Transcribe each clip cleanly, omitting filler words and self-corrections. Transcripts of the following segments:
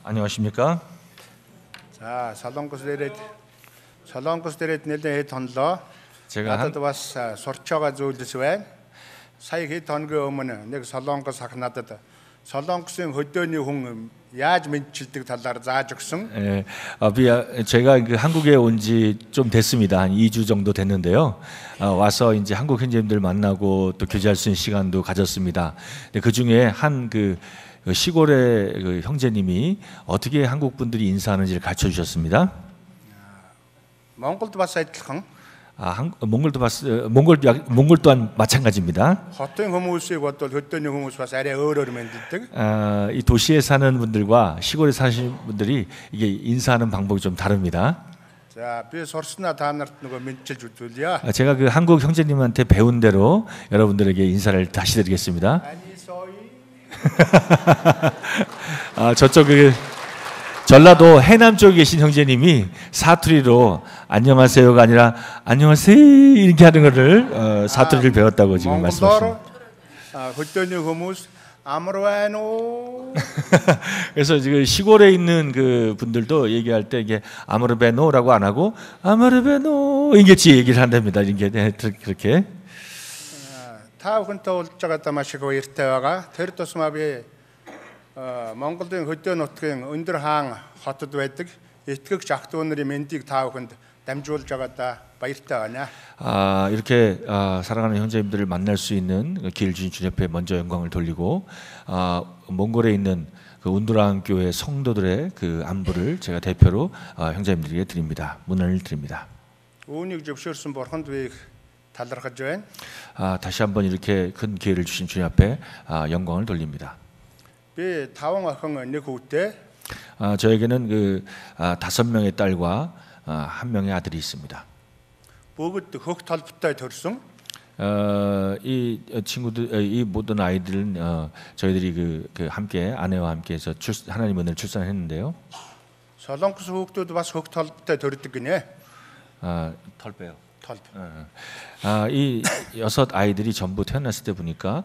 안녕하십니까? За Солонгос дээрээ нэлээд хэд хонлоо. 제가 Надад бас сурч байгаа зүйлс байна. Сая хэд хоногийн өмнө нэг Солонгос ах надад Солонгосын хөдөөний хүн яаж мэдчилдэг талаар зааж өгсөн. 제가 한국에 온 지 좀 됐습니다. 한 2주 정도 됐는데요. 와서 이제 한국 형제님들 만나고 또 교제할 수 있는 시간도 가졌습니다. 그 중에 한 시골의 그 형제님이 어떻게 한국 분들이 인사하는지를 가르쳐 주셨습니다. Монголд бас адилхан. 몽골 또한 마찬가지입니다. хотын хүмүүсийг бодвол хөдөөний хүмүүс бас арай өөрөөр мэддэг. 이 도시에 사는 분들과 시골에 사시는 분들이 이게 인사하는 방법이 좀 다릅니다. За би сурснаа та нарт нөгөө мэдчилж үзүүлье. 제가 그 한국 형제님한테 배운 대로 여러분들에게 인사를 다시 드리겠습니다. 아니 소이. 저쪽 전라도 해남 쪽에 계신 형제님이 사투리로 안녕하세요가 아니라 안녕하세요 이렇게 하는 거를 사투리를 배웠다고 지금 말씀하셨습니다. хөдөөний хүмүүс амар байна уу? 그래서 지금 시골에 있는 그 분들도 얘기할 때 이게 아무르베노라고 안 하고 아무르베노 이게 얘기를 한답니다. 이게 그렇게. Та бүхэнтэй уулзж байгаадаа маш их баяртай байгаа. Тэр тусмаа би Монголын хөдөө нутгийн өндөр хаан хотод байдаг итгэгч ах トゥ нарын мэндийг та бүхэнд дамжуулж байгаадаа баяртай байна. 이렇게 사랑하는 형제님들을 만날 수 있는 길 주신 주님 앞에 먼저 영광을 돌리고 몽골에 있는 그 운두랑 교회 성도들의 그 안부를 제가 대표로 형제님들에게 드립니다. 문안을 드립니다. Үүнийг зөвшөөрсөн бурханд би талархаж байна. 다시 한번 이렇게 큰 기회를 주신 주님 앞에 영광을 돌립니다. 비 5 охин нэг хүүтэй. 저에게는 그 5명의 딸과 1명의 아들이 있습니다. Бүгд хөх толботой төрсөн. 이 친구들, 이 모든 아이들은 저희들이 함께 아내와 함께해서 하나님 은혜를 출산했는데요. Солонгос хүүхдүүд бас хөх толботой төрдөг гинэ. 털빼요. толб. 이 6 아이들이 전부 태어났을 때 보니까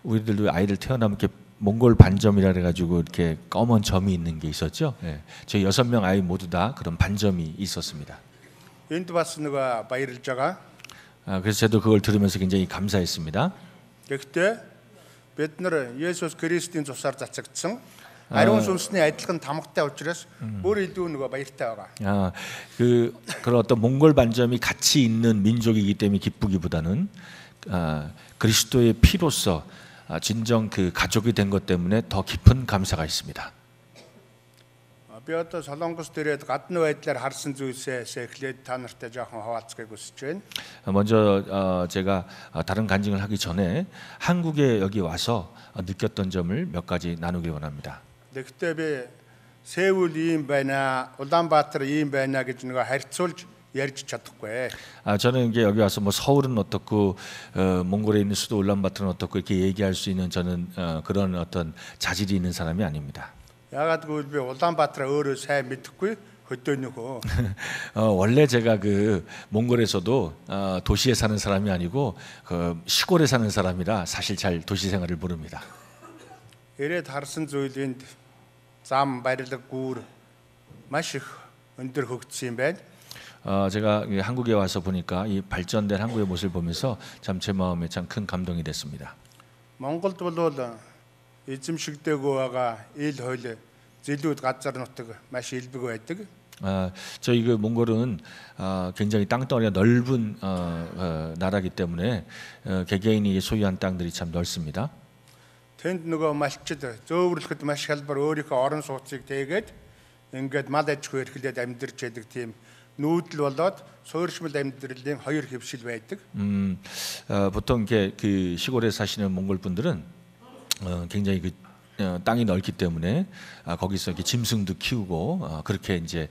우리들도 아이들 태어나면 이렇게 몽골 반점이라 그래가지고 이렇게 검은 점이 있는 게 있었죠. 네. 저희 6명 아이 모두 다 그런 반점이 있었습니다. Энд бас нөгөө баярлж байгаа. 그래서 저도 그걸 들으면서 굉장히 감사했습니다. Гэхдээ бид нар Есүс Христийн цусаар цацагдсан ариун сүнсний адилхан тамгатай учраас бүр илүү нөгөө баяртай байгаа. 그런 어떤 몽골 반점이 같이 있는 민족이기 때문에 기쁘기보다는 그리스도의 피로서 진정 그 가족이 된 것 때문에 더 깊은 감사가 있습니다. Би одоо Солонгос дээрээ гадны байдлаар харсан зүйлсээс эхлээд та нартай жоохон хаваалцахыг хүсэж байна. 먼저 제가 다른 간증을 하기 전에 한국에 여기 와서 느꼈던 점을 몇 가지 나누기 원합니다. Гэхдээ би Сеул ийм байна, Улаанбаатар ийм байна гэж нөгөө харьцуулж ярьж чадахгүй. 저는 이게 여기 와서 뭐 서울은 어떻고 몽골에 있는 수도 울란바토르는 어떻고 이렇게 얘기할 수 있는 저는 그런 어떤 자질이 있는 사람이 아닙니다. 야гаад гэвэл би Улаанбаатараа өөрөө сайн мэдэхгүй хөдөөний хөө. 원래 제가 몽골에서도 도시에 사는 사람이 아니고 시골에 사는 사람이라 사실 잘 도시 생활을 모릅니다. Ирээд харсан зүйлэнд зам барилга гүүр маш их өндөр хөгжсөн юм байна. 제가 한국에 와서 보니까 이 발전된 한국의 모습을 보면서 참 제 마음에 참 큰 감동이 됐습니다. Монголд бол эзэмшигдээгүй байгаа ил хууль зэлүүд газар нутаг маш илбэг байдаг. 저희 몽골은 굉장히 땅덩어리가 넓은 나라이기 때문에 개개인이 소유한 땅들이 참 넓습니다. Тэнд нөгөө малчид зөөврлөхөд маш хялбар өөрийнхөө орон сууцыг тэгээд ингээд мал аж ахуй эрхлээд амьдарч байдаг тийм нүүдэл болоод суурьшмал амьдралын 2 хэвшил байдаг. 보통 그 시골에 사시는 몽골 분들은 굉장히 땅이 넓기 때문에 거기서 이렇게 짐승도 키우고 그렇게 이제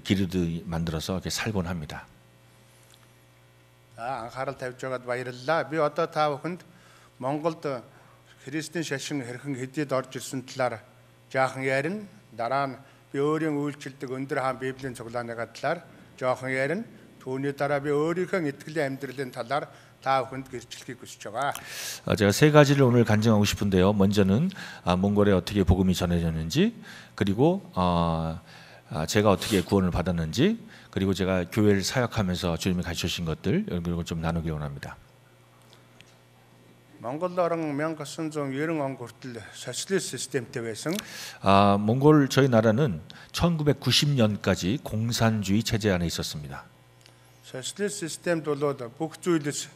기르도 만들어서 이렇게 살곤 합니다. 안хаарал тавьж байгаад баярлалаа. Би одоо та бүхэнд Монголд Христийн шашин хэрхэн хэдийд орж ирсэн талаар жаахан ярина. Дараа нь би өөрийн үйлчлдэг өндөр хаан Библийн цуглааны талаар жоохон ярина. Түүний дараа би өөрийнхөө итгэлийн амьдралын талаар та бүхэнд гэрчлэхийг хүсэж байгаа. 제가 세 가지를 오늘 간증하고 싶은데요. 먼저는 몽골에 어떻게 복음이 전해졌는지, 그리고 제가 어떻게 구원을 받았는지, 그리고 제가 교회를 사역하면서 주님이 가르쳐 주신 것들 이런 걸 좀 나누기 원합니다. Монгол орн 1990 он хүртэл социалист системтэй байсан. 몽골 저희 나라는 1990년까지 공산주의 체제 안에 있었습니다. Социалист системд болоод бүх зүйлс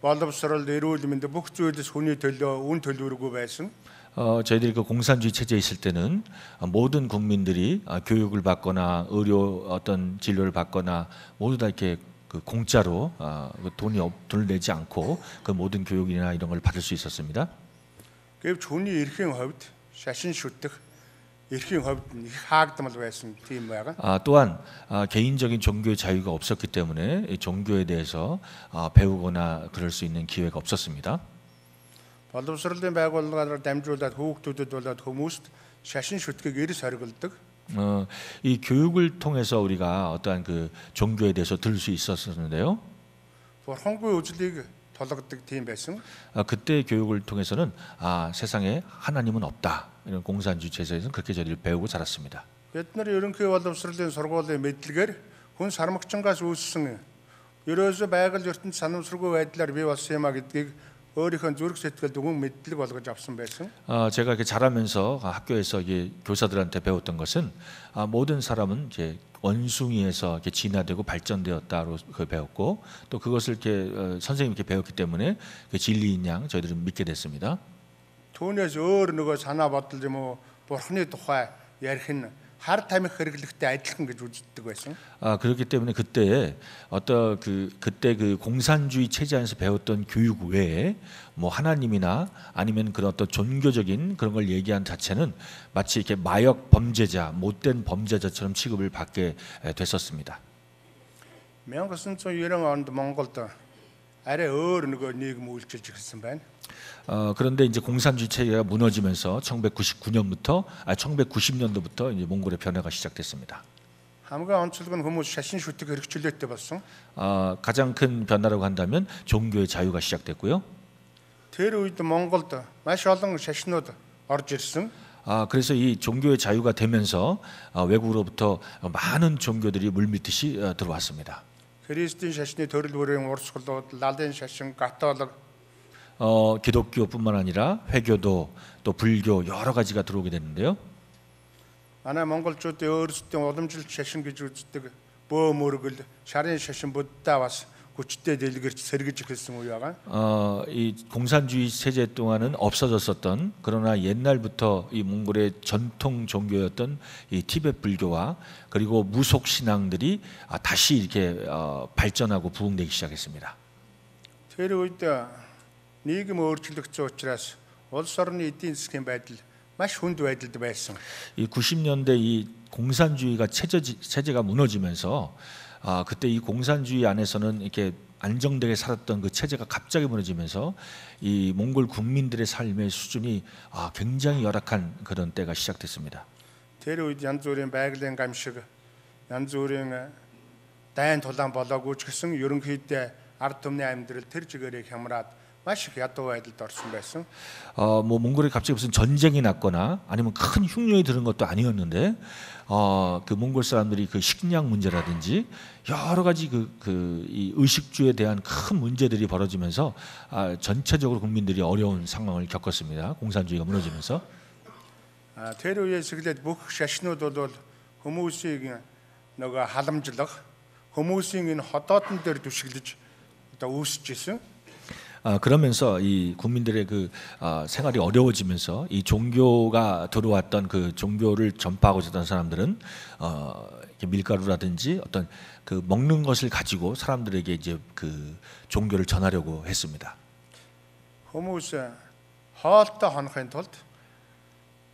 боловсрол, эрүүл мэнд бүх зүйлс хүний төлөө үн төлбөргүй байсан. 저희들이 그 공산주의 체제에 있을 때는 모든 국민들이 교육을 받거나 의료 어떤 진료를 받거나 모두 다 이렇게 그 공짜로 돈을 내지 않고 그 모든 교육이나 이런 걸 받을 수 있었습니다. Гэвч хүний эрхийн хувьд шашин шүтэх эрхийн хувьд их хаагдмал байсан тийм байгаа. 또한 개인적인 종교의 자유가 없었기 때문에 이 종교에 대해서 배우거나 그럴 수 있는 기회가 없었습니다. боловсролын байгууллагаар дамжуулаад хүүхдүүдэд болоод хүмүүст шашин шүтгэгийг эрс хориглодог. 이 교육을 통해서 우리가 어떠한 그 종교에 대해서 들을 수 있었는데요. Бурхангүй үзлийг тулгадаг тийм байсан. 그때 교육을 통해서는 세상에 하나님은 없다. 이런 공산주의 체제에서는 그렇게 저희를 배우고 자랐습니다. Бид нар ерөнхий боловсролын сургуулийн мэдлэгээр хүн сармагчингаас үүссэн ерөөсөө байгаль ертөнд санамсаргүй байдлаар бий болсон юм а гэдгийг өөрийнхөө зүрх сэтгэлд өвөн мэдлэг болгож авсан байсан. 제가 이렇게 자라면서 학교에서 이게 교사들한테 배웠던 것은 모든 사람은 이제 원숭이에서 이렇게 진화되고 발전되었다로 그 배웠고 또 그것을 이렇게 선생님께 배웠기 때문에 그 진리인 양 저희들은 믿게 됐습니다. Түүнээс өөр нөгөө санаа бодол юм уу бурхны тухай ярих нь хар тамхи хэрэглэхтэй адилхан гэж үздэг байсан. 그렇기 때문에 그때 그때 그 공산주의 체제 안에서 배웠던 교육 외에 뭐 하나님이나 아니면 그런 어떤 종교적인 그런 걸 얘기한 자체는 마치 이렇게 마역 범죄자, 못된 범죄자처럼 취급을 받게 됐었습니다. 1990 онд Монголд арай өөр нөгөө нийгэм үйлчилж ирсэн байна. 그런데 이제 공산주의 체계가 무너지면서 1990년도부터 이제 몽골의 변화가 시작됐습니다. хамгийн онцлог нь хүмүүс шашин шүтэх хэрэгчлөөтэй болсон. 가장 큰 변화라고 한다면 종교의 자유가 시작됐고요. Тэр үед Монголд маш олон шашнууд орж ирсэн. 그래서 이 종교의 자유가 되면서 외국으로부터 많은 종교들이 물밀듯이 들어왔습니다. Христийн шашны төрөл бүрийн урсгалууд, лалын шашин, католик 기독교뿐만 아니라 회교도 또 불교 여러 가지가 들어오게 됐는데요. манай монголчуудын өөрсдийн уламжлалт шашин гэж үздэг бөөмөргөл, шарын шашин буддаа бас хүчтэй дэлгэрч сэргэж эхэлсэн үе байгаа. 이 공산주의 체제 동안은 없어졌었던 그러나 옛날부터 이 몽골의 전통 종교였던 이 티베트 불교와 그리고 무속 신앙들이 다시 이렇게 발전하고 부흥되기 시작했습니다. Тэр үед нийгэм өөрчлөгдсөн учраас улс орны эдийн засгийн байдал маш хүнд байдалд байсан. 이 90년대 이 공산주의가 체제가 무너지면서 그때 이 공산주의 안에서는 이렇게 안정되게 살았던 그 체제가 갑자기 무너지면서 이 몽골 국민들의 삶의 수준이 굉장히 열악한 그런 때가 시작됐습니다. Тэр үед янз бүрийн байгалийн гамшиг, янз бүрийн дайн тулаан болоогүй ч гэсэн ерөнхийдөө ард түмний амьдрал тэр чигээрээ хямраад маш их ядуу байдалд орсон байсан. 뭐 몽골에 갑자기 무슨 전쟁이 났거나 아니면 큰 흉년이 드는 것도 아니었는데 그 몽골 사람들이 그 식량 문제라든지 여러 가지 이 의식주에 대한 큰 문제들이 벌어지면서 전체적으로 국민들이 어려운 상황을 겪었습니다. 공산주의가 무너지면서. Тэр үеэс эхлээд бүх шашнууд бол хүмүүсийг нөгөө халамжлах, хүмүүсийн энэ хотоодн дээр түшиглэж одоо үүсэж исэн. 그러면서 이 국민들의 그 생활이 어려워지면서 이 종교가 들어왔던 그 종교를 전파하고 있었던 사람들은 밀가루라든지 어떤 그 먹는 것을 가지고 사람들에게 이제 그 종교를 전하려고 했습니다. Хүмүүс хоолтой хонохын тулд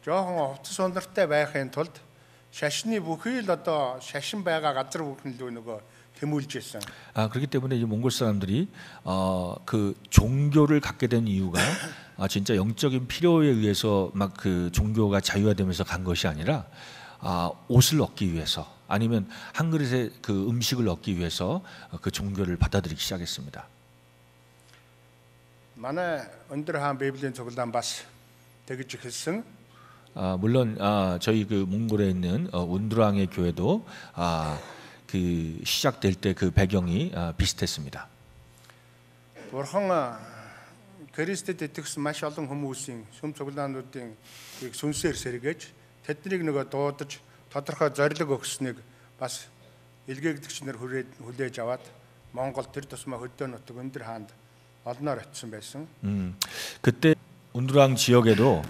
жоохон хувцас ундартай байхын тулд шашны бүхий л одоо шашин байгаа газар бүхэн л нөгөө 태물지 있어. 그렇기 때문에 이 몽골 사람들이 그 종교를 갖게 된 이유가 진짜 영적인 필요에 의해서 막 그 종교가 자유화되면서 간 것이 아니라 옷을 얻기 위해서 아니면 한 그릇의 그 음식을 얻기 위해서 그 종교를 받아들이기 시작했습니다. манай өндөр хаан Библийн цуглаан бас тэгж хэлсэн. 물론 저희 그 몽골에 있는 운두랑의 교회도 그 시작될 때 그 배경이 비슷했습니다. Бурхан Кристэд итгэсэн маш олон хүмүүсийн сүм цуглаануудын сүнсээр сэргээж тэднийг нөгөө дуудаж тодорхой зорилго өгснэг бас илгээгдэгчнэр хүлээж аваад Монгол тэр тусмаа хөдөө нутаг өндөр хаанд олноор очсон байсан. 그때 운두랑 지역에도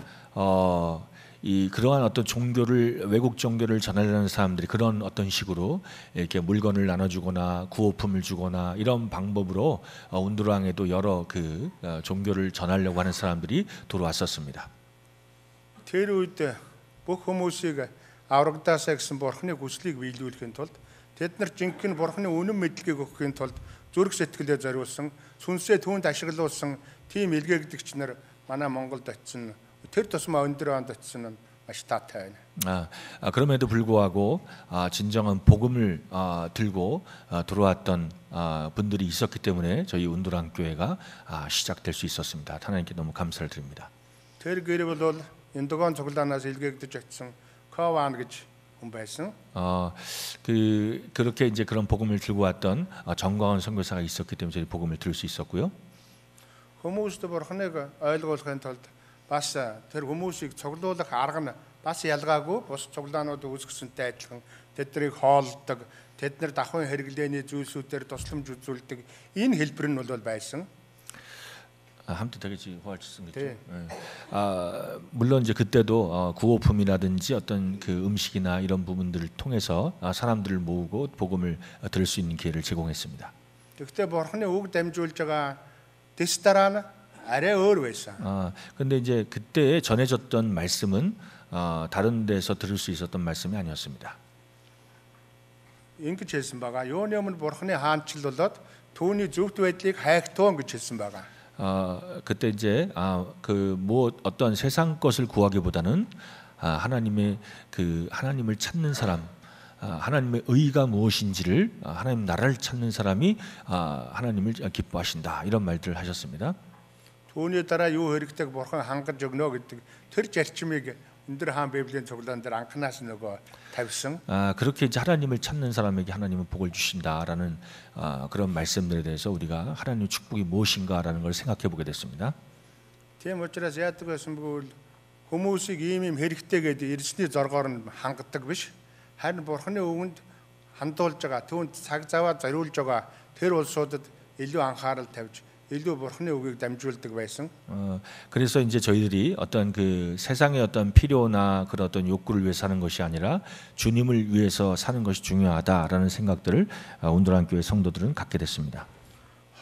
이 그러한 어떤 종교를 외국 종교를 전하려는 사람들이 그런 어떤 식으로 이렇게 물건을 나눠주거나 구호품을 주거나 이런 방법으로 운두랑에도 여러 그 종교를 전하려고 하는 사람들이 들어왔었습니다. Тэр үед бүх хүмүүсийг аврагдаасаа гэсэн бурхны хүслийг биелүүлэхийн тулд тэд нар жинхэнэ бурхны үнэн мэдлэгийг өгөхийн тулд зүрх сэтгэлээ зориулсан сүнсээ түүнд ашиглуулсан тийм илгээгдэгч нар манай Монголд очсон. Тэр тусмаа өндөр хаанд очсон нь маш таатай байна. 그럼에도 불구하고 진정한 복음을 들고 들어왔던 분들이 있었기 때문에 저희 운두랑 교회가 시작될 수 있었습니다. 하나님께 너무 감사를 드립니다. Тэр гэр бол Индогон цуглаанаас илгээгдэж очсон Кован гэж хүн байсан. 그렇게 이제 그런 복음을 들고 왔던 정광훈 선교사가 있었기 때문에 저희 복음을 들을 수 있었고요. Хүмүүст бурхныг ойлгуулахын тулд бас тэр хүмүүсийг цуглуулах арга нь бас ялгаагүй бус цуглаанууд үүсгэсэнтэй адилхан тэднийг хоолдог, тэднэр давхын хэрэглээний зүйлсүүдээр тусламж үзүүлдэг энэ хэлбэр нь бол байсан. 함께 되게 호화했던 거죠. 물론 이제 그때도 구호품이라든지 어떤 그 음식이나 이런 부분들을 통해서 사람들을 모으고 복음을 들을 수 있는 기회를 제공했습니다. 그때 бурхны үг дамжуулж байгаа дэс дараа нь арай өөр байсан. 근데 이제 그때 전해졌던 말씀은 다른 데서 들을 수 있었던 말씀이 아니었습니다. Ингэж хэлсэн байгаа. Юуны өмнө бурхны хаанчл болоод түүний зөвхт байдлыг хайхтуун гэж хэлсэн байгаа. 그때 이제 그 뭐 어떤 세상 것을 구하기보다는 하나님의 그 하나님을 찾는 사람, 하나님의 의가 무엇인지를 하나님 나라를 찾는 사람이 하나님을 기뻐하신다 이런 말들을 하셨습니다. Түүний дараа юу хэрэгтэйг бурхан хангаж өгнө гэдэг тэр зарчмыг өндөр хаан Библийн цуглаан дээр анханаас нөгөө тавьсан. 그렇게 이제 하나님을 찾는 사람에게 하나님은 복을 주신다라는 그런 말씀들에 대해서 우리가 하나님의 축복이 무엇인가라는 걸 생각해 보게 됐습니다. Тийм учраас яадаг байсан бөгөөд хүмүүсийг ийм хэрэгтэйгээд ирсний зоргоор нь хангадаг биш. Харин бурханы үгэнд хандуулж байгаа түүнд цаг заваа зориулж байгаа тэр улсуудад илүү анхаарал тавьж илүү бурхны үгийг дамжуулдаг байсан. 그래서 이제 저희들이 어떤 그 세상의 어떤 필요나 그런 어떤 욕구를 위해 사는 것이 아니라 주님을 위해서 사는 것이 중요하다라는 생각들을 운두랑 교회 성도들은 갖게 됐습니다.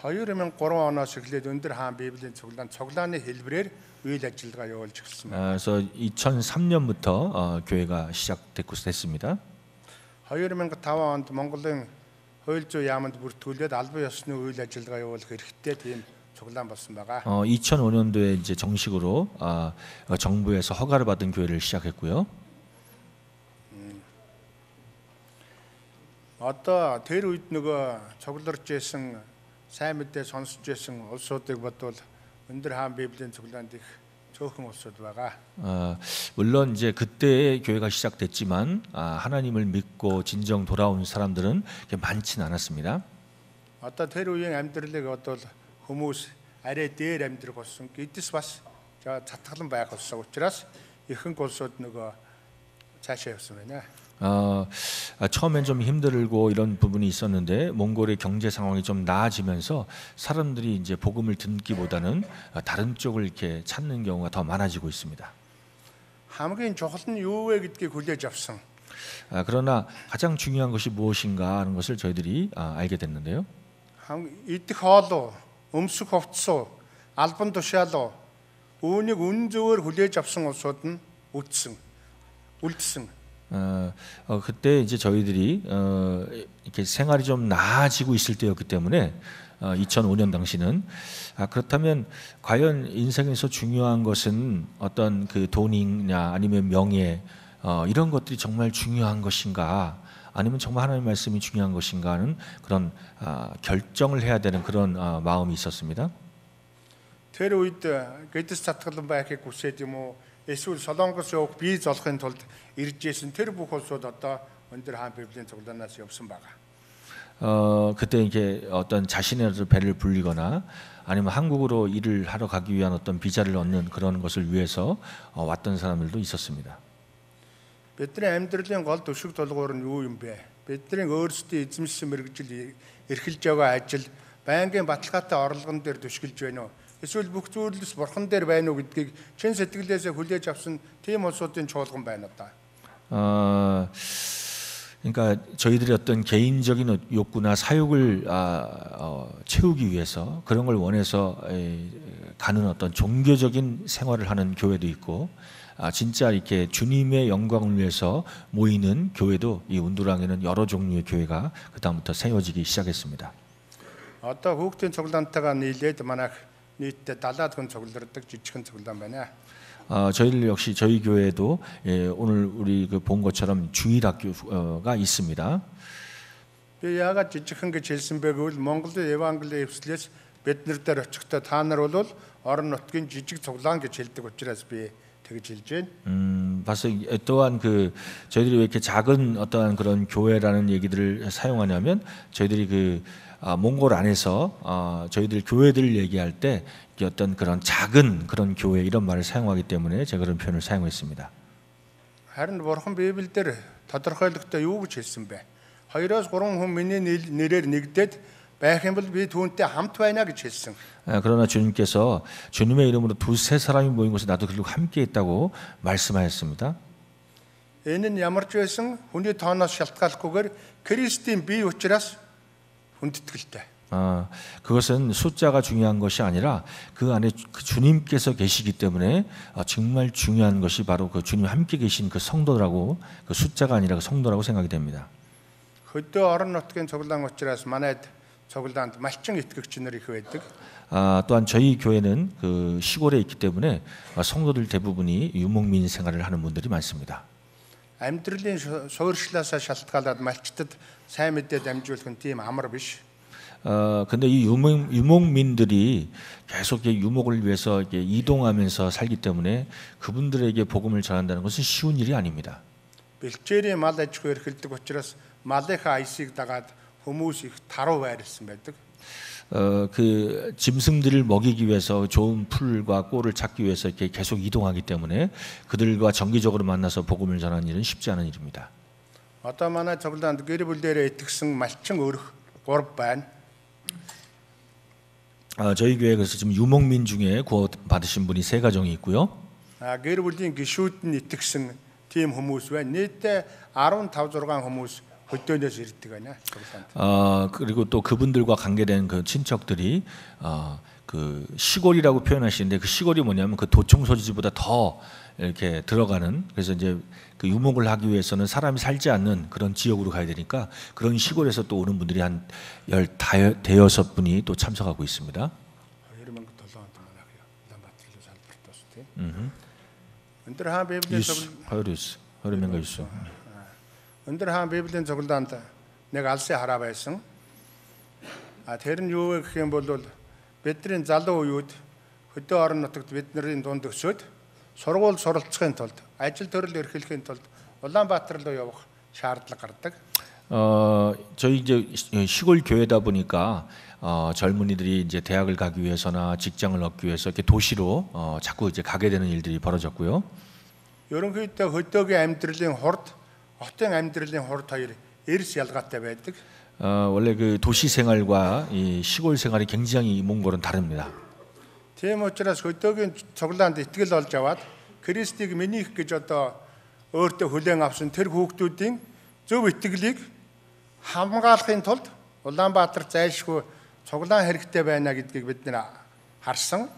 2003 оноос эхлээд өндөр хаан Библийн цуглааны хэлбэрээр үйл ажиллагаа явуулж эхэлсэн. 그래서 2003년부터 교회가 시작됐습니다. 2005 онд Монголын хууль зүйн яамд бүртгүүлээд албан ёсны үйл ажиллагаа явуулах хэрэгтэй тийм цуглаан болсон байгаа. 2005년도에 이제 정식으로 정부에서 허가를 받은 교회를 시작했고요. Одоо тэр үед нөгөө цугларч байсан сайн мэдээ сонсож байсан улсуудыг бодвол өндөр хаан Библийн цуглаанд их цөөхөн улсууд байгаа. 물론 이제 그때 교회가 시작됐지만 하나님을 믿고 진정 돌아온 사람들은 많지는 않았습니다. Одоо тэр үеийн амьдралыг бодвол хүмүүс арай дээр амьдрах болсон. Гэвч бас цатгалан байх болсон учраас ихэнх улсууд нөгөө цаашаа явсан байна. 처음엔 좀 힘들고 이런 부분이 있었는데 몽골의 경제 상황이 좀 나아지면서 사람들이 이제 복음을 듣기보다는 다른 쪽을 이렇게 찾는 경우가 더 많아지고 있습니다. хамгийн чухал нь юу вэ гэдгийг хүлээж авсан. 그러나 가장 중요한 것이 무엇인가 하는 것을 저희들이 알게 됐는데요. идэх хоолоо, өмсөх хувцсуу, албан тушаалуу үүнийг үн зөвөр хүлээж авсан улсууд нь үлдсэн. 그때 이제 저희들이 이렇게 생활이 좀 나아지고 있을 때였기 때문에 2005년 당시는 그렇다면 과연 인생에서 중요한 것은 어떤 그 돈이냐 아니면 명예 이런 것들이 정말 중요한 것인가 아니면 정말 하나님의 말씀이 중요한 것인가 하는 그런 결정을 해야 되는 그런 마음이 있었습니다. тэр үед гэдэс татгалан байхыг хүсээд юм уу эсвэл Солонгос явах бие золохын тулд ирж исэн тэр бүх улсууд одоо өндөр хаан библийн цуглаанаас явсан байгаа. 그때 이제 어떤 자신의 배를 불리거나 아니면 한국으로 일을 하러 가기 위한 어떤 비자를 얻는 그런 것을 위해서 왔던 사람들도 있었습니다. бидний амьдралын гол төшиг толгуур нь юу юм бэ? Бидний өөрсдийн эзэмшсэн мэрэгжил эрхэлж байгаа ажил байнгын баталгаатай орлогон дээр төшгөлж байна уу? Эсвэл бүх зүйлс бурхан дээр байна уу гэдгийг чин сэтгэлээсээ хүлээж авсан тийм улсуудын чуулган байна одоо. 그러니까 저희들이 어떤 개인적인 욕구나 사욕을 채우기 위해서 그런 걸 원해서 가는 어떤 종교적인 생활을 하는 교회도 있고 진짜 이렇게 주님의 영광을 위해서 모이는 교회도 이 운두랑에는 여러 종류의 교회가 그다음부터 세워지기 시작했습니다. Одоо хүүхдийн цуглаантайгаа нийлээд манайх нийтдээ 70 хүн цугларддаг жижигхэн цуглаан байна. 저희들 역시 저희 교회도 오늘 우리 본 것처럼 주일학교가 있습니다. Би яагаад жижигхэн гэж хэлсэн бэ гэвэл Монголын евангелийн эвслээс бид нар дээр очихдоо та нар бол орон нутгийн жижиг цуглаан гэж хэлдэг учраас би тэгж хэлж байна. 봐서 또한 저희들이 왜 이렇게 작은 어떠한 그런 교회라는 얘기들을 사용하냐면 저희들이 몽골 안에서 저희들 교회들을 얘기할 때 어떤 그런 작은 그런 교회 이런 말을 사용하기 때문에 제가 그런 표현을 사용했습니다. харин бурхан Библиэлд тодорхойлохдоо юу гэж хэлсэн бэ? 2-3 хүн миний нэрээр нэгдээд байх юм бол би түүнтэй хамт байна гэж хэлсэн. 그러나 주님께서 주님의 이름으로 2-3 사람이 모인 곳에 나도 그리고 함께 있다고 말씀하셨습니다. Энэ нь ямарч байсан хүний тооноос шалтгааллахгүйгээр Кристийн бие учраас хүндэтгэлтэй. 그것은 숫자가 중요한 것이 아니라 그 안에 주님께서 계시기 때문에 정말 중요한 것이 바로 그 주님 함께 계신 그 성도라고 그 숫자가 아니라 그 성도라고 생각이 됩니다. хөдөө орон нутгийн цуглаан учраас манайд цуглаанд малчин итгэгч нар их байдаг. 또한 저희 교회는 그 시골에 있기 때문에 성도들 대부분이 유목민 생활을 하는 분들이 많습니다. амьдралын суурьшлаасаа шалтгаалаад малчтад сайн мэдээд амжуулах нь тийм амар биш. 근데 이 유목민들이 계속 유목을 위해서 이동하면서 살기 때문에 그분들에게 복음을 전한다는 것은 쉬운 일이 아닙니다. Бэлчээрийн мал аж ахуй эрхэлдэг учраас малынхаа аясыг дагаад хүмүүс их таруу байрлсан байдаг. 그 짐승들을 먹이기 위해서 좋은 풀과 꼴을 찾기 위해서 이렇게 계속 이동하기 때문에 그들과 정기적으로 만나서 복음을 전하는 일은 쉽지 않은 일입니다. Одоо манай цуглаанд гэр бүлээрээ итгэсэн малчин өрх 3 байна. 저희 교회에 그래서 지금 유목민 중에 구원 받으신 분이 3가정이 있고요. гэр бүлийн гишүүд нь итгэсэн тийм хүмүүс байна. нийтдээ 15-6 хүмүүс хөдөөнөөс ирдэг байна. 그리고 또 그분들과 관계된 그 친척들이 그 시골이라고 표현하시는데 그 시골이 뭐냐면 그 도청 소지지보다 더 이렇게 들어가는 그래서 이제 그 유목을 하기 위해서는 사람이 살지 않는 그런 지역으로 가야 되니까 그런 시골에서 또 오는 분들이 한 15분이 또 참석하고 있습니다. өндөр хаан Библийн цуглаанд нэг алсын хараа байсан. Тэр нь юу вэ гэх юм бол бидний залуу үеуд хөдөө орон нутагт бидний дунд өсөөд сургууль суралцахын тулд ажил төрөл эрхлэхийн тулд Улаанбаатар руу явах шаардлага гардаг. 저희 이제 시골 교회다 보니까 젊은이들이 이제 대학을 가기 위해서나 직장을 얻기 위해서 이렇게 도시로 자꾸 이제 가게 되는 일들이 벌어졌고요. ерөнхийдөө хөдөөгийн амьдралын хурд, хотын амьдралын хурд хоёр эрс ялгаатай байдаг. 원래 그 도시 생활과 이 시골 생활이 굉장히 몽골은 다릅니다. Тийм учраас хөдөөгийн цуглаанд итгэл олж аваад Кристийг минийх гэж одоо өөртөө хүлээн авсан тэр хүүхдүүдийн зөв итгэлийг хамгаалахын тулд Улаанбаатар зайлшгүй цуглаан хэрэгтэй байна гэдгийг бид нэр харсан.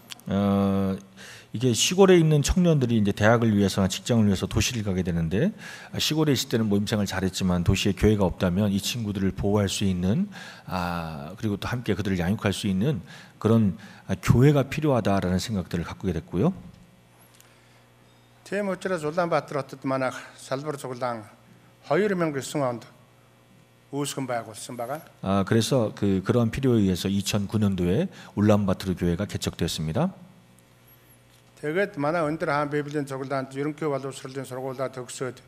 이게 시골에 있는 청년들이 이제 대학을 위해서나 직장을 위해서 도시를 가게 되는데 시골에 있을 때는 모임생활 잘했지만 도시에 교회가 없다면 이 친구들을 보호할 수 있는 그리고 또 함께 그들을 양육할 수 있는 그런 교회가 필요하다라는 생각들을 갖게 됐고요. Тийм учраас Улаанбаатар хотод манайх салбар цуглаан 2009 онд үүсгэн байгуулсан байгаа. 그래서 그러한 필요에 의해서 2009년도에 울란바토르 교회가 개척되었습니다. Тэгээд манай өндөр хаан Библийн цуглаанд ерөнхий боловсролын сургуулаа төгсөөд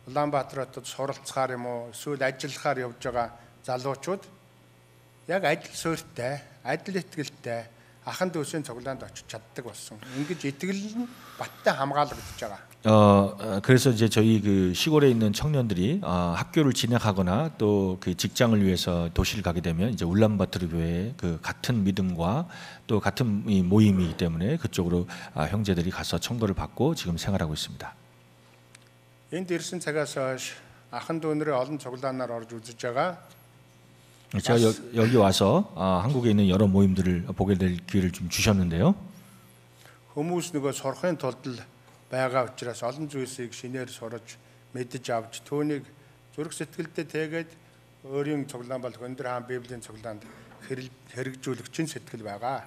Улаанбаатар хотод суралцахаар юм уу эсвэл ажиллахаар явж байгаа залуучууд яг ажил суурьтай, ажил итгэлтэй ахан дүүсийн цуглаанд очиж чаддаг болсон. Ингэж итгэл нь баттай хамгаалагдаж байгаа. 그래서 이제 저희 그 시골에 있는 청년들이 학교를 진학하거나 또 그 직장을 위해서 도시를 가게 되면 이제 울란바토르 교회에 그 같은 믿음과 또 같은 이 모임이기 때문에 그쪽으로 형제들이 가서 청도를 받고 지금 생활하고 있습니다. Энд ирсэн цагаас хойш ахан дүүнэрээ олон цуглаанаар орж үзэж байгаа. 제가 여기 와서 한국에 있는 여러 모임들을 보게 될 기회를 좀 주셨는데요. Хүмүүс нөгөө сурахын тулд л байгаа учраас олон зүйлсийг шинээр сураж мэдэж авч түүнийг зүрх сэтгэлдээ тэгээд өөрийн цуглаан бол өндөр хаан Библийн цуглаанд хэрэгжүүлэх чин сэтгэл байгаа.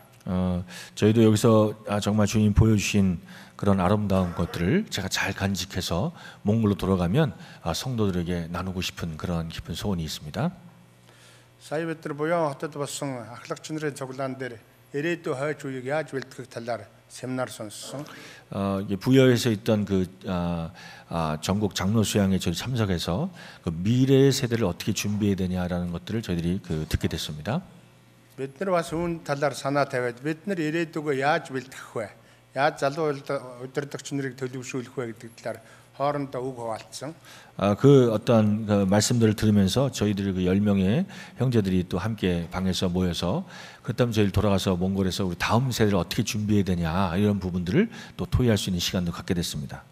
저희도 여기서 정말 주님 보여주신 그런 아름다운 것들을 제가 잘 간직해서 몽골로 돌아가면 성도들에게 나누고 싶은 그런 깊은 소원이 있습니다. Сая бид нар буян хотод болсон ахлагч нарын цуглаан дээр ирээдүйн хойч үеийг яаж бэлтгэх талаар семинар сонссон. 부여에서 있던 그 전국 장로 수양에 저희 참석해서 그 미래의 세대를 어떻게 준비해야 되냐라는 것들을 저희들이 듣게 됐습니다. Бид нар бас үүн талаар санаа тавиад бид нар ирээдүгөө яаж бэлтгэх вэ? Яаж залуу удирдагч нарыг төлөвшүүлэх вэ гэдэг талаар хоорондоо үг хуваалцсан. 그 어떤 그 말씀들을 들으면서 저희들 그 10명의 형제들이 또 함께 방에서 모여서 그다음 저희를 돌아가서 몽골에서 우리 다음 세대를 어떻게 준비해야 되냐 이런 부분들을 또 토의할 수 있는 시간도 갖게 됐습니다.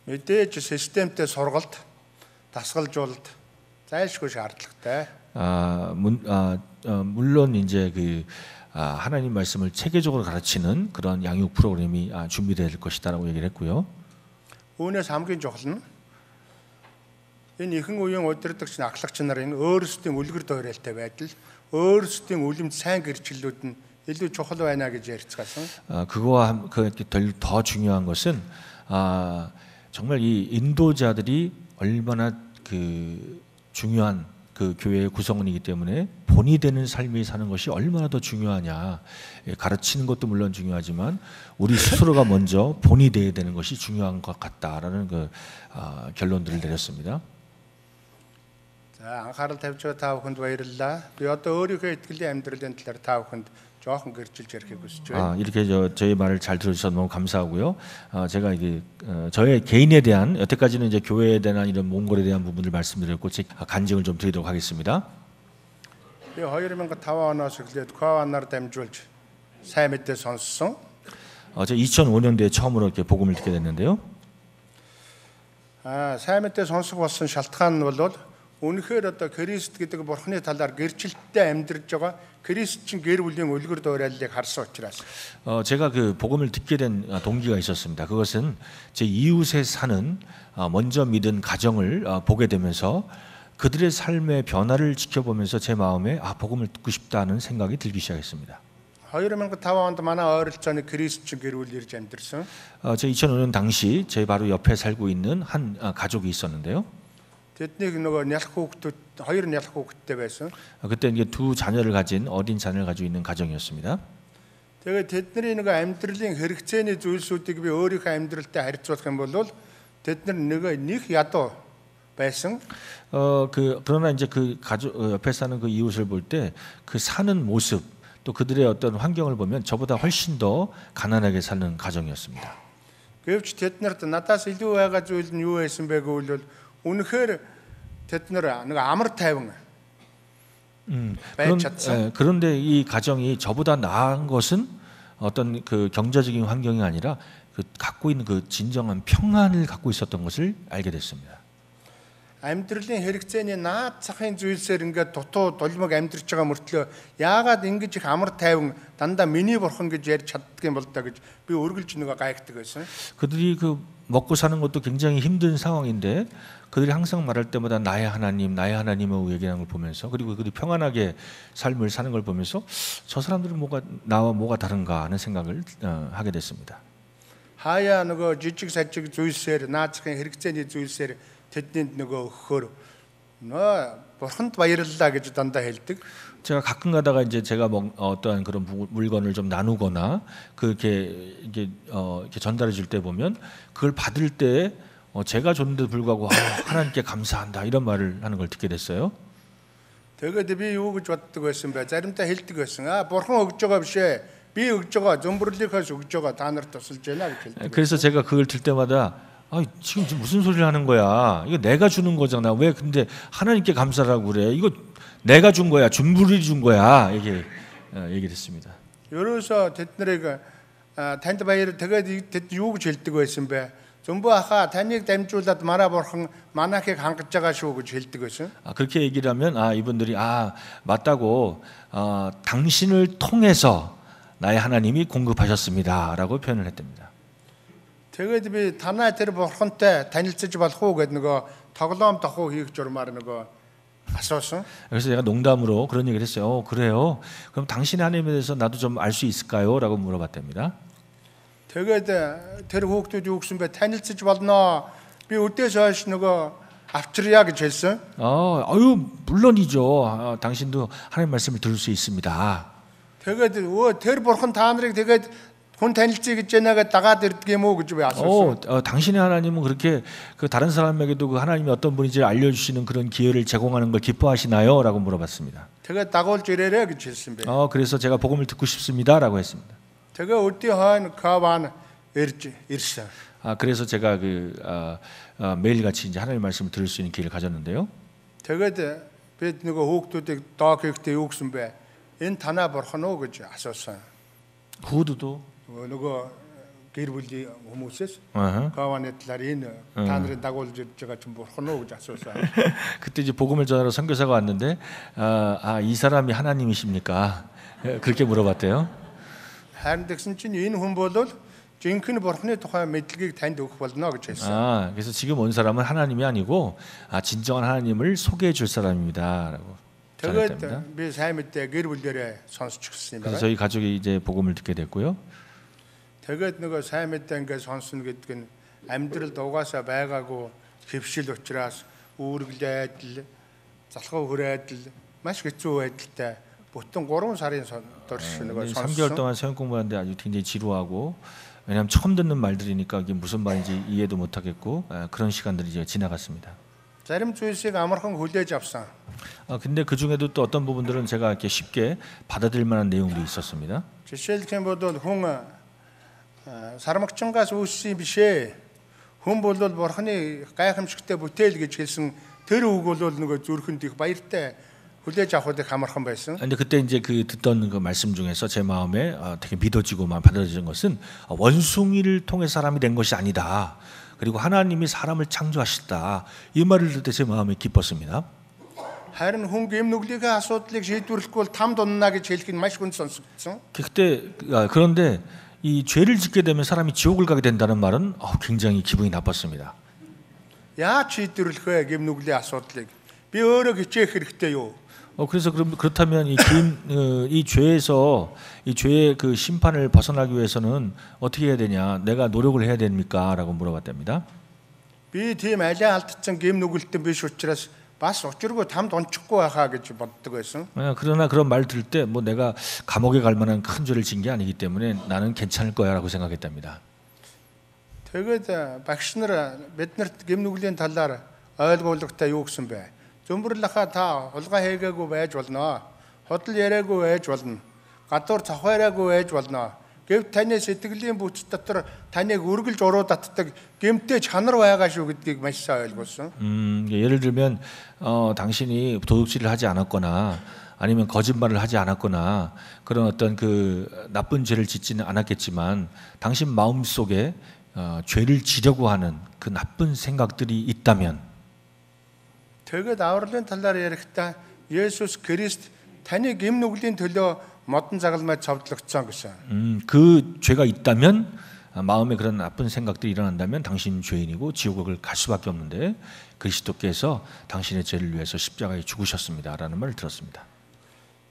Мэдээж системтэй сургалт, дасгалжуулалт зайлшгүй шаардлагатай. 물론 이제 그 하나님 말씀을 체계적으로 가르치는 그런 양육 프로그램이 준비될 것이다라고 얘기를 했고요. Үүнээс хамгийн чухал нь энэ ихэнх үеийн удирдагч ахлагч нарын өөрсдийн үлгэр дуурайлтай байдал, өөрсдийн үлэмж сайн гэрчлэлүүд нь илүү чухал байна гэж ярьцгаасан. 그거와 더 중요한 것은 정말 이 인도자들이 얼마나 그 중요한 그 교회의 구성원이기 때문에 본이 되는 삶이 사는 것이 얼마나 더 중요하냐. 가르치는 것도 물론 중요하지만 우리 스스로가 먼저 본이 되어야 되는 것이 중요한 것 같다라는 그 결론들을 내렸습니다. 자, анхаарал тавьж байгаа та бүхэнд баярлалаа. Би одоо өөрийнхөө итгэлийн амьдралын талаар та бүхэнд жоохон гэрчилж ярихыг хүсэж байна. 이렇게 저희 말을 잘 들어주셔서 너무 감사하고요. 제가 이게 저의 개인에 대한 여태까지는 이제 교회에 대한 이런 몽골에 대한 부분을 말씀드렸고 제 간증을 좀 드리도록 하겠습니다. Би 2005 оноос эхлээд Кованаар дамжуулж сайн мэдээ сонссон. 제가 2005년도에 처음으로 이렇게 복음을 듣게 됐는데요. сайн мэдээ сонсох болсон шалтгаан нь бол үнэхээр одоо Крист гэдэг Бурхны талаар гэрчлэлтэй амьдарж байгаа 그리스도인 гэр бүлийн үлгэр дуурайллыг харсан учраас 제가 그 복음을 듣게 된 동기가 있었습니다. 그것은 제 이웃에 사는 먼저 믿은 가정을 보게 되면서 그들의 삶의 변화를 지켜보면서 제 마음에 복음을 듣고 싶다는 생각이 들기 시작했습니다. 2005 онд манай ойролцооны 그리스도인 гэр бүл ирж амьдарсан. 제 2005년 당시 제 바로 옆에 살고 있는 한 가족이 있었는데요. тэднийг нөгөө нялх хүүхдүүд хоёр нялх хүүхэдтэй байсан. 그때 이게 두 자녀를 가진 어린 자녀를 가지고 있는 가정이었습니다. тэгээд тэдний нөгөө амьдралын хэрэгцээний зүйлсүүдийг би өөрийнхөө амьдралтай харьцуулах юм бол тэд нар нэг ядуу байсан. 그러나 이제 그 가족 옆에 사는 그 이웃을 볼 때 그 사는 모습 또 그들의 어떤 환경을 보면 저보다 훨씬 더 가난하게 사는 가정이었습니다. гэвч тэд нарт надаас илүү байгаа зүйл нь юу байсан бэ гэвэл үнэхээр тэд нар нэг амар тайван 그런데 이 가정이 저보다 나은 것은 어떤 그 경제적인 환경이 아니라 그 갖고 있는 그 진정한 평안을 갖고 있었던 것을 알게 됐습니다. амьдралын хэрэгцээний наад захын зүйлсээр ингээд дутуу дулмаг амьдарч байгаа мөртлөө яагаад ингэж их амар тайван дандаа миний бурхан гэж ярьж чаддаг юм бол та гэж би өргөлж нөгөө гайхдаг байсан. 그들이 그 먹고 사는 것도 굉장히 힘든 상황인데 그들이 항상 말할 때마다 나의 하나님을 얘기하는 걸 보면서 그리고 그들이 평안하게 삶을 사는 걸 보면서 저 사람들은 나와 뭐가 다른가 하는 생각을 하게 됐습니다. 하야 нөгөө жижиг сажиг зүйлсээр наад захын хэрэгцээний зүйлсээр тэдний нөгөө өгөхөөр 너 бурханд баярлалаа гэж дандаа хэлдэг. 제가 가끔 가다가 이제 제가 어떠한 그런 물건을 좀 나누거나 그렇게 이렇게 전달해 줄 때 보면 그걸 받을 때 제가 줬는데도 불구하고 하나님께 감사한다 이런 말을 하는 걸 듣게 됐어요. Тэгээд би юу гэж боддог байсан бэ? Заримдаа хэлдэг байсан. Бурхан өгж байгаа биш ээ. Би өгж байгаа зөвмбөрлийнхөөс өгж байгаа та нарт тусалж байна гэж хэлдэг. 그래서 제가 그걸 들 때마다 지금 무슨 소리를 하는 거야? 이거 내가 주는 거잖아. 왜 근데 하나님께 감사라고 그래? 이거 내가 준 거야. 준불이 준 거야. 이게 얘기를 했습니다. ерөөсөө тэднийг танд баяр тэгээд тэд юу гэж хэлдэг байсан бэ? Зөмбөө ахаа таныг дамжуулаад манай бурхан манайхыг хангаж байгаа шүү гэж хэлдэг байсан. 그렇게 얘기를 하면 이분들이 맞다고 당신을 통해서 나의 하나님이 공급하셨습니다라고 표현을 했답니다. Тэгээд би танай тэр бурхантай танилцж болох уу гэд нөгөө тоглоом тохуу хийх журмаар нөгөө асуусан. 그래서 제가 농담으로 그런 얘기를 했어요. 그래요? 그럼 당신의 하나님에 대해서 나도 좀 알 수 있을까요? 라고 물어봤답니다. Тэгээд тэр хүүхдүүд юу гэсэн бэ? Танилцж болно. Би өдөөс хойш нөгөө авчирья гэж хэлсэн. 물론이죠. 당신도 하나님 말씀을 들을 수 있습니다. Тэгээд тэр бурхан та нарыг тэгээд хүн танилцъя гэж яагаад дагаад ирдэг юм уу гэж би асуусан. 당신의 하나님은 그렇게 그 다른 사람에게도 그 하나님이 어떤 분인지 알려주시는 그런 기회를 제공하는 걸 기뻐하시나요? 라고 물어봤습니다. тэгээд дагуулж ирээрэй гэж хэлсэн бэ. 그래서 제가 복음을 듣고 싶습니다라고 했습니다. тэгээд өдөө хойно каван ирсэн. 그래서 제가 매일같이 이제 하나님 말씀을 들을 수 있는 기회를 가졌는데요. тэгээд бид нөгөө хүүхдүүдийг доог хийхдээ юу гэсэн бэ? Энэ танаа бурхан уу гэж асуусан. 후드도 нөгөө гэр бүлийн хүмүүсээс каваны талаар энэ та нарын дагуулж ирж байгаа чинь бурхан уу гэж асуусан. 그때 이제 복음을 전하러 선교사가 왔는데 이 사람이 하나님이십니까? 그렇게 물어봤대요. харин тэгсэн чинь энэ хүн бол жинхэнэ бурханы тухай мэдлэгийг танд өгөх болно гэж хэлсэн. 그래서 지금 온 사람은 하나님이 아니고 진정한 하나님을 소개해 줄 사람입니다라고. тэгээд би сайн мэдээ гэр бүлээрээ сонсч гисэн юм байна. 그래서 저희 가족이 이제 복음을 듣게 됐고요. тэгээд нөгөө сайн мэдээ ингээд сонсно гэдэг нь амьдралд угаасаа байгаагүй хэвшил учраас үүргэлээд л залхуу хүрээд л маш хэцүү байдалтай бүтэн 3 сарын турш нөгөө 3개월 동안 성경 공부하는데 아주 굉장히 지루하고 왜냐하면 처음 듣는 말들이니까 이게 무슨 말인지 이해도 못하겠고 그런 시간들이 이제 지나갔습니다. зарим зүйлсийг амархан хүлээж авсан. 근데 그 중에도 또 어떤 부분들은 제가 이렇게 쉽게 받아들일 만한 내용도 있었습니다. жишээлх юм бол хүн сармагчингаас үүссэн биш ээ. Хүн бол бурханы гайхамшигтай бүтээл гэж хэлсэн тэр үг бол нөгөө зүрхэнд их баяртай хүлээж авахыг амархан байсан. 근데 그때 이제 그 듣던 그 말씀 중에서 제 마음에 되게 믿어지고만 받아들여진 것은 원숭이를 통해 사람이 된 것이 아니다. 그리고 하나님이 사람을 창조하셨다. 이 말을 들을 때 제 마음이 기뻤습니다. харин хүн гэм нүглийнхээ асуудлыг шийдвэрлэхгүй бол там дунна гэж хэлэх нь маш хүнд сонсогдсон. 그런데 이 죄를 짓게 되면 사람이 지옥을 가게 된다는 말은 굉장히 기분이 나빴습니다. яаж шийдвэрлэх вэ гэм нүглийн асуудлыг? Би өөрөө хичээх хэрэгтэй юу? 그래서 그렇다면 이 죄의 그 심판을 벗어나기 위해서는 어떻게 해야 되냐? 내가 노력을 해야 됩니까?라고 물어봤답니다. би тийм алиа алдсан гэм нүгэлтэн биш учраас бас учиргүй тамд ончихгүй байхаа гэж боддог байсан. 그러나 그런 말 들을 때 뭐 내가 감옥에 갈 만한 큰 죄를 진 게 아니기 때문에 나는 괜찮을 거야라고 생각했답니다. тэгээд багш нар биднэрт гэм нүглийн талаар ойлгуулгатай юу гэсэн бэ? Зөмбөрлөхөө та хулгай хийгээгүй байж болно. Худал яриагүй байж болно. Гадуур цавхаараагүй байж болно. Гэвч таны сэтгэлийн бүч дотор таныг үргэлж уруу татдаг гэмтэй чанар байгаа шүү гэдгийг маш сайн ойлгуулсан. 예를 들면 당신이 도둑질을 하지 않았거나 아니면 거짓말을 하지 않았거나 그런 어떤 그 나쁜 죄를 짓지는 않았겠지만 당신 마음 속에 죄를 지려고 하는 그 나쁜 생각들이 있다면 тэгээд авралын талаар ярихдаа Есүс Христ таны гэм нүглийн төлөө модон загалмай цовдлогдсон гэсэн. 그 죄가 있다면 마음에 그런 나쁜 생각들이 일어난다면 당신 죄인이고 지옥을 갈 수밖에 없는데 그리스도께서 당신의 죄를 위해서 십자가에 죽으셨습니다라는 말을 들었습니다.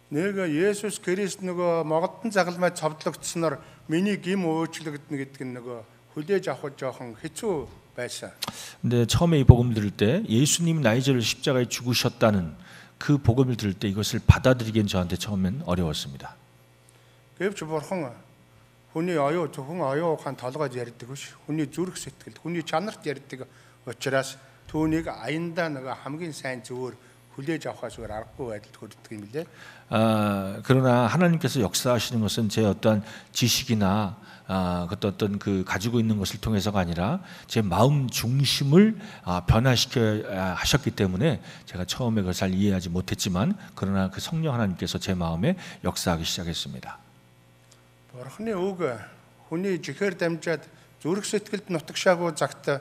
내가 예수스 그리스도 нөгөө модон загалмай цовдлогдсноор миний гэм өөрчлөгдөнө гэдэг нь нөгөө хүлээж авах жоохон хэцүү байсан. 근데 처음에 이 복음을 들을 때 예수님 나의 죄를 십자가에 죽으셨다는 그 복음을 들을 때 이것을 받아들이기엔 저한테 처음엔 어려웠습니다. Гэвч бурхан хүний оюу зөвхөн оюухан толгойд ярьдаг биш. Хүний зүрх сэтгэл, хүний чанарт ярьдаг учраас түүнийг аяндаа нэг хамгийн сайн зөвөр хүлээж авахаас өөр аргагүй байдалд хүрдэг юм билээ. 그러나 하나님께서 역사하시는 것은 제 어떠한 지식이나 어떤 그 가지고 있는 것을 통해서가 아니라 제 마음 중심을 변화시켜 하셨기 때문에 제가 처음에 그걸 잘 이해하지 못했지만 그러나 그 성령 하나님께서 제 마음에 역사하기 시작했습니다. Бурханы үг хүний жихээр дамжаад зүрх сэтгэлд нутагшаагүй цагт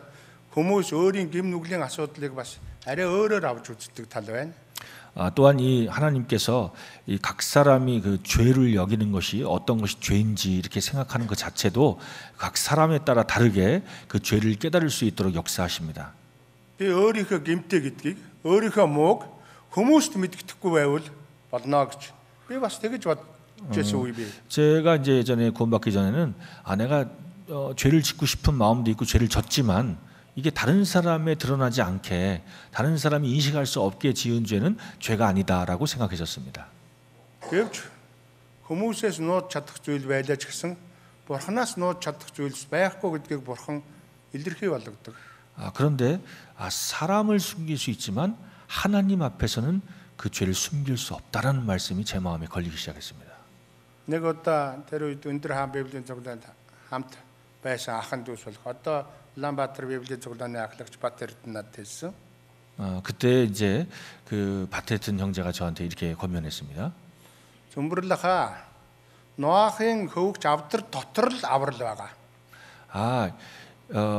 хүмүүс өөрийн гэм нүглийн асуудлыг бас арай өөрөөр авч үздэг тал байна. 또한 이 하나님께서 이 각 사람이 그 죄를 여기는 것이 어떤 것이 죄인지 이렇게 생각하는 것 자체도 각 사람에 따라 다르게 그 죄를 깨달을 수 있도록 역사하십니다. Би өөрийнхөө гэмтэй гэдгийг өөрийнхөө мууг хүмүүст мэдгэдэхгүй байвал болно гэж би бас тэгэж бодчихсон үе би. 제가 이제 예전에 구원받기 전에는 내가 죄를 짓고 싶은 마음도 있고 죄를 졌지만 이게 다른 사람에 드러나지 않게 다른 사람이 인식할 수 없게 지은 죄는 죄가 아니다라고 생각했었습니다. Гэвч хүмүүсээс нууж чадах зүйл байлаа ч гэсэн бурханаас нууж чадах зүйлс байхгүй гэдгийг бурхан илэрхий болгодог. 그런데 사람을 숨길 수 있지만 하나님 앞에서는 그 죄를 숨길 수 없다라는 말씀이 제 마음에 걸리기 시작했습니다. Нэг удаа тэр үед өндөр хаан библийн цуглаанд хамт байсан ахын дүүс болох одоо Улаанбаатар библийн цуглааны ахлагч Бат Эрдэнэ надад хэлсэн. 그때 이제 그 바테튼 형제가 저한테 이렇게 권면했습니다. Зүмбэрлэхаа Ноахын хөвгч авдар дотор л аврал байгаа.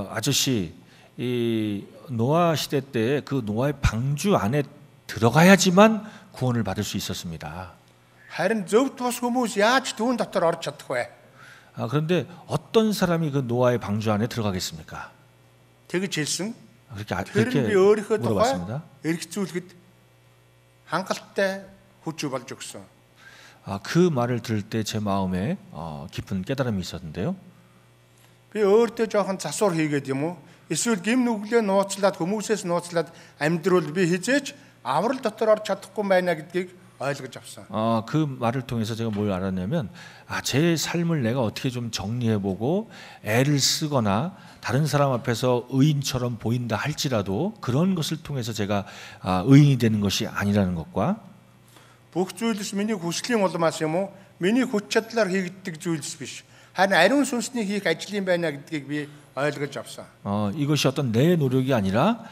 아저씨 이 노아 시대 때 그 노아의 방주 안에 들어가야지만 구원을 받을 수 있었습니다. Харин зөвд бус хүмүүс яаж түүн дотор орж чадах вэ? 그런데 어떤 사람이 그 노아의 방주 안에 들어가겠습니까? Тэгж хэлсэн. 그렇게 би өөрийнхөө тухай 물어봤습니다. эргцүүлэхэд хангалттай хүч болж өгсөн. 그 말을 들을 때 제 마음에 깊은 깨달음이 있었는데요. Би өөртөө жоохон засвар хийгээд юм уу? Эсвэл гим нүглээ нууцлаад хүмүүсээс нууцлаад амьдрал би хизээч аврал дотор орж чадахгүй байна гэдгийг ойлгож авсан. 그 말을 통해서 제가 뭘 알았냐면 제 삶을 내가 어떻게 좀 정리해보고 애를 쓰거나 다른 사람 앞에서 의인처럼 보인다 할지라도 그런 것을 통해서 제가 의인이 되는 것이 아니라는 것과 Бүх зүйлс миний хүслийн улмаас юм уу? Миний хүч чадлаар хийгддэг зүйлс биш. Харин ариун сүнсний хийх ажил юм байна гэдгийг би ойлгож авсан. 이것이 어떤 내 노력이 아니라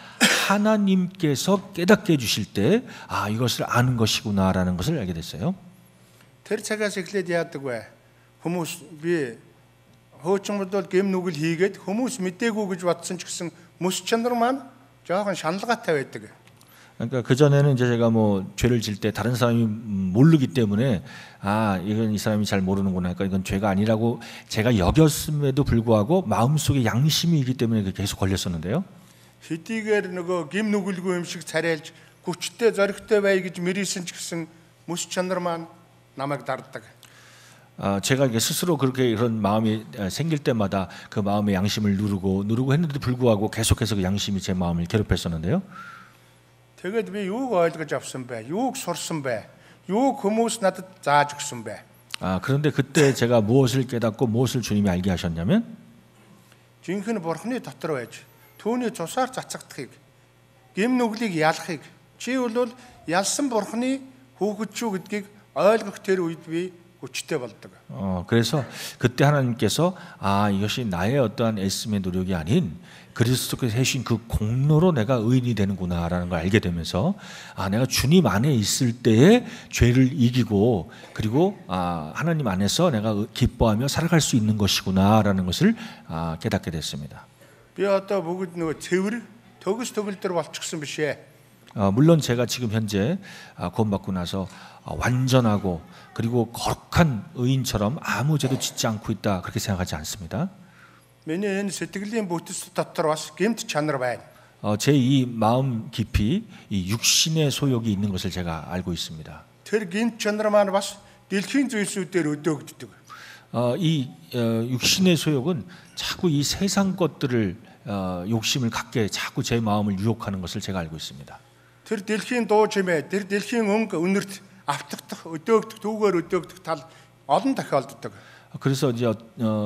하나님께서 깨닫게 해주실 때 이것을 아는 것이구나라는 것을 알게 됐어요. Тэр цагаас эхлээд яадаг вэ? Хүмүүс би хөөчмөд бол гэм нүгэл хийгээд хүмүүс мэдээгүй гэж бодсон ч гэсэн мэс чанар маань жоохон шаналгаатай байдаг. 그러니까 그 전에는 이제 제가 뭐 죄를 질 때 다른 사람이 모르기 때문에 이건 이 사람이 잘 모르는구나. 그러니까 이건 죄가 아니라고 제가 여겼음에도 불구하고 마음속에 양심이 있기 때문에 계속 걸렸었는데요. Хэдийгээр нөгөө гим нүгэлгүй юм шиг царайлж хүчтэй зоригтой бай гэж мэрийсэн ч гэсэн мэс чанар маань намайг дарддаг. 제가 이게 스스로 그렇게 이런 마음이 생길 때마다 그 마음의 양심을 누르고 했는데도 불구하고 계속해서 그 양심이 제 마음을 괴롭혔었는데요. Тэгээд би юуг ойлгож авсан бэ? Юуг сурсан бэ? Юуг хүмүүс надад зааж өгсөн бэ? 그런데 그때 제가 무엇을 깨닫고 무엇을 주님이 알게 하셨냐면 Жинхэнэ бурхны дотор байж түүний цусаар цацагдахыг, гэм нүглийг ялахыг чи бол ялсан бурхны хүүхэд шүү гэдгийг ойлгох тэр үед би хүчтэй болдог. 그래서 그때 하나님께서 이것이 나의 어떠한 애씀의 노력이 아닌 그리스도께서 해주신 그 공로로 내가 의인이 되는구나라는 걸 알게 되면서 내가 주님 안에 있을 때에 죄를 이기고 그리고 하나님 안에서 내가 기뻐하며 살아갈 수 있는 것이구나라는 것을 깨닫게 됐습니다. Би одоо бүгд нөгөө цэвэр төгс төгөлдөр болчихсон биш ээ. 물론 제가 지금 현재 구원받고 나서 완전하고 그리고 거룩한 의인처럼 아무 죄도 짓지 않고 있다 그렇게 생각하지 않습니다. Миний энэ сэтгэлийн бүтэц дотор бас гэмт чанар байна. 제 이 마음 깊이 이 육신의 소욕이 있는 것을 제가 알고 있습니다. Тэр гэмт чанар маань бас дэлхийн зүйлсүүдээр өдөөгддөг. 이 육신의 소욕은 자꾸 이 세상 것들을 욕심을 갖게 자꾸 제 마음을 유혹하는 것을 제가 알고 있습니다. Тэр дэлхийн дуу чимээ, тэр дэлхийн өнгө үнэрт автагдах, өдөөгдөх, түүгээр өдөөгдөх тал олон тохиолддог. 그래서 이제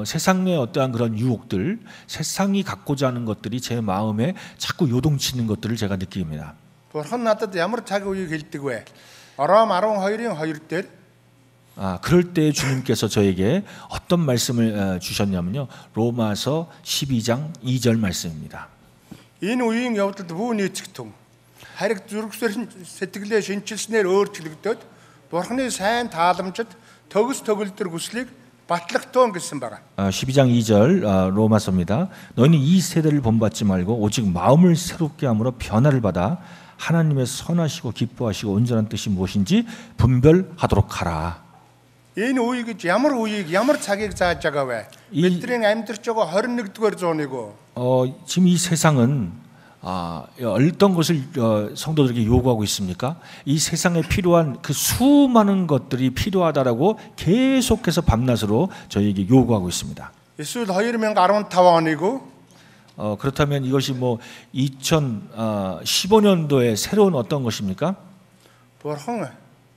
세상의 어떠한 그런 유혹들, 세상이 갖고자 하는 것들이 제 마음에 자꾸 요동치는 것들을 제가 느낍니다. Бурхан надад ямар цаг үеийг хэлдэг вэ? Ром 12-ийн 2 дээр 그럴 때 주님께서 저에게 어떤 말씀을 주셨냐면요. 로마서 12장 2절 말씀입니다. энэ үеийн явдалд бүү нийцэгтэн хариг зүрхсэрэн сэтгэлээ шинчилснээр өөрчлөгдөд Бурханы сайн тааламжид төгс төгөлдөр хүслийг батлагтуун гэсэн байгаа. 12장 2절 로마서입니다. 너희는 이 세대를 본받지 말고 오직 마음을 새롭게 함으로 변화를 받아 하나님의 선하시고 기뻐하시고 온전한 뜻이 무엇인지 분별하도록 하라. Энэ үе гэж ямар үеийг ямар цагийг зааж байгаа вэ? Бидний амьдарч байгаа 21-р зууныг 지금 이 세상은 어떤 것을 성도들에게 요구하고 있습니까? 이 세상에 필요한 그 수많은 것들이 필요하다라고 계속해서 밤낮으로 저희에게 요구하고 있습니다. эсвэл 2015 оныг 그렇다면 이것이 뭐 2015년도에 새로운 어떤 것입니까? Бурхан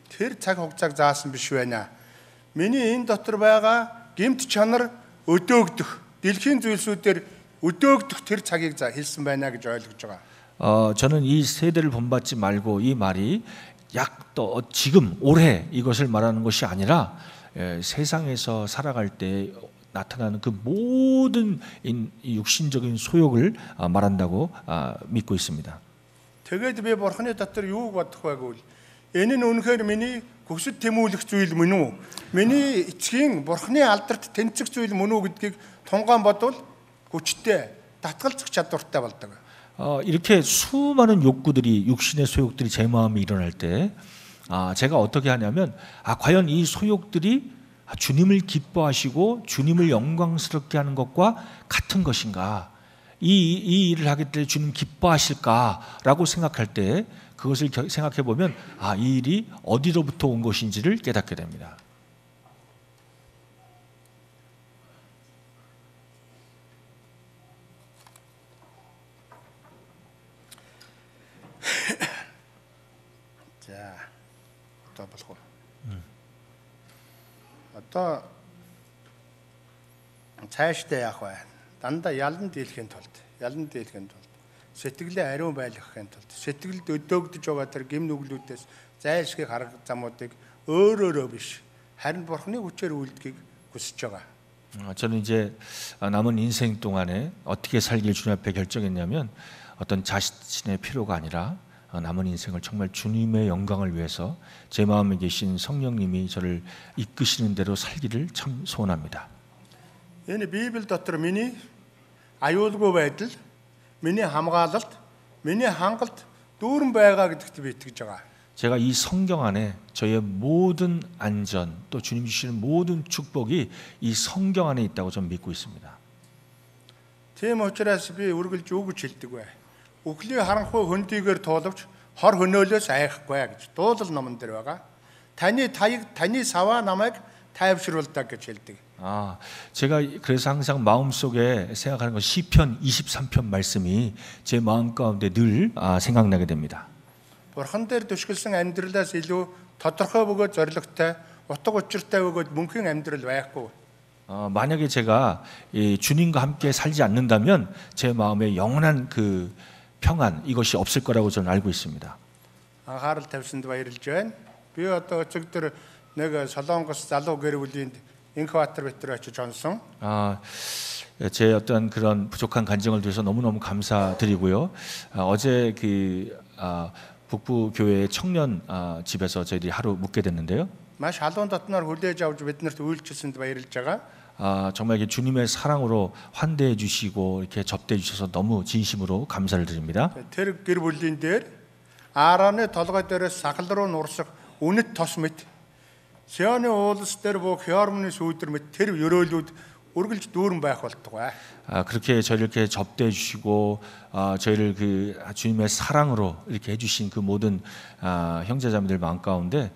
тэр цаг хугацааг заасан биш байна. Миний энэ дотор байгаа гэмт чанар өдөөгдөх, дэлхийн зүйлсүүдээр өдөөгдөх тэр цагийг хэлсэн байна гэж ойлгож байгаа. 저는 이 세대를 본받지 말고 이 말이 또 지금 올해 이것을 말하는 것이 아니라 세상에서 살아갈 때 나타나는 그 모든 육신적인 소욕을 말한다고 믿고 있습니다. Тэгээд би Бурханы дотор юу бодох байг вэ? Энэ нь үнэхээр миний хүсэл тэмүүлэх зүйл мөн үү? Миний эцгийн Бурханы алдарт тэнцэх зүйл мөн үү гэдгийг тунгаан бодвол хүчтэй, татгалзах чадвартай болдог. 이렇게 수많은 욕구들이 육신의 소욕들이 제 마음에 일어날 때 제가 어떻게 하냐면 과연 이 소욕들이 주님을 기뻐하시고 주님을 영광스럽게 하는 것과 같은 것인가? 이 일을 하기 때문에 주님 기뻐하실까라고 생각할 때 그것을 생각해 보면 이 일이 어디로부터 온 것인지를 깨닫게 됩니다. 자, 또 보고. Одоо цаашдаа яах вэ? Дандаа ялан дийлэхийн тулд сэтгэлээ ариун байлгахын тулд сэтгэлд өдөөгдөж байгаа тэр гэм нүглүүдээс зайлшгийг харах замуудыг өөрөөрөө биш харин Бурханы хүчээр үйлдэхийг хүсэж байгаа. 저는 이제 남은 인생 동안에 어떻게 살길 주님 앞에 결정했냐면 어떤 자신의 필요가 아니라 남은 인생을 정말 주님의 영광을 위해서 제 마음에 계신 성령님이 저를 이끄시는 대로 살기를 참 소원합니다. Энэ Библи дотор миний аюулгүй байдал, миний хамгаалалт, миний хангалт дүүрэн байгаа гэдэгт би итгэж байгаа. 제가 이 성경 안에 저의 모든 안전 또 주님 주시는 모든 축복이 이 성경 안에 있다고 저는 믿고 있습니다. Тийм учраас би үргэлж үг хэлдэг бай. Үхлийн харанхуй хөндийгээр туулавч хор хөнөөлөөс айхгүй гэж дуулал номон дээр байгаа. Таны саваа намайг тайвшруулдаг гэж хэлдэг. 제가 그래서 항상 마음속에 생각하는 건 시편 23편 말씀이 제 마음 가운데 늘 생각나게 됩니다. Бурхан дээр төшгөлсөн амьдралаас илүү тодорхой бөгөөд зоригтой, утга учиртай бөгөөд мөнхийн амьдрал байхгүй. 만약에 제가 주님과 함께 살지 않는다면 제 마음에 영원한 그 평안 이것이 없을 거라고 저는 알고 있습니다. анхаарал тавьсанд баярлж байна. Би одоо өчигдөр нэг Солонгос залуу гэр бүлийн Инкватор ветер очиж онсон. 제 어떤 그런 부족한 간증을 위해서 너무너무 감사드리고요. 어제 그 북부 교회의 청년 집에서 저희들이 하루 묵게 됐는데요. маш халуун дотноор хүлээж авч биднэрт үйлчлсэнд баярлж байгаа. 정말 이렇게 주님의 사랑으로 환대해 주시고 이렇게 접대해 주셔서 너무 진심으로 감사를 드립니다. Тэр гэр бүлийн дээр Аараны толгой дээрээс сахал руу нурсах үнэт тос мэт Сионы уулс дээр буу Хёрмны сүүдэр мэт тэр өрөөлүүд үргэлж дүүрэн байх болтугай. 그렇게 저희를 이렇게 접대해 주시고 저희를 그 주님의 사랑으로 이렇게 해주신 그 모든 형제자매들 마음 가운데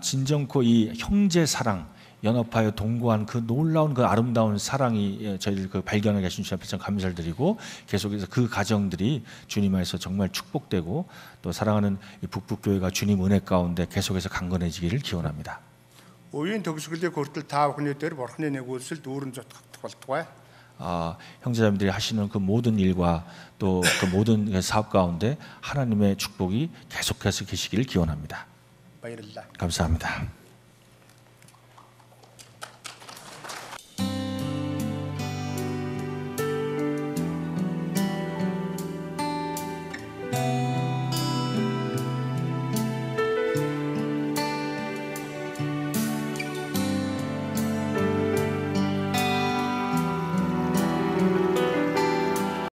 진정코 이 형제 사랑 연합하여 동거한 그 놀라운 그 아름다운 사랑이 저희들 그 발견하게 하신 주님 앞에 참 감사를 드리고 계속해서 그 가정들이 주님 안에서 정말 축복되고 또 사랑하는 이 북북교회가 주님 은혜 가운데 계속해서 강건해지기를 기원합니다. Үеийн төгсгөлийг хүртэл та бүхний дээр Бурхны нэгүүлсэл дүүрэн зутгах болтугай. 형제자매들이 하시는 그 모든 일과 또 그 모든 사업 가운데 하나님의 축복이 계속해서 계시기를 기원합니다. Баярлалаа. 감사합니다.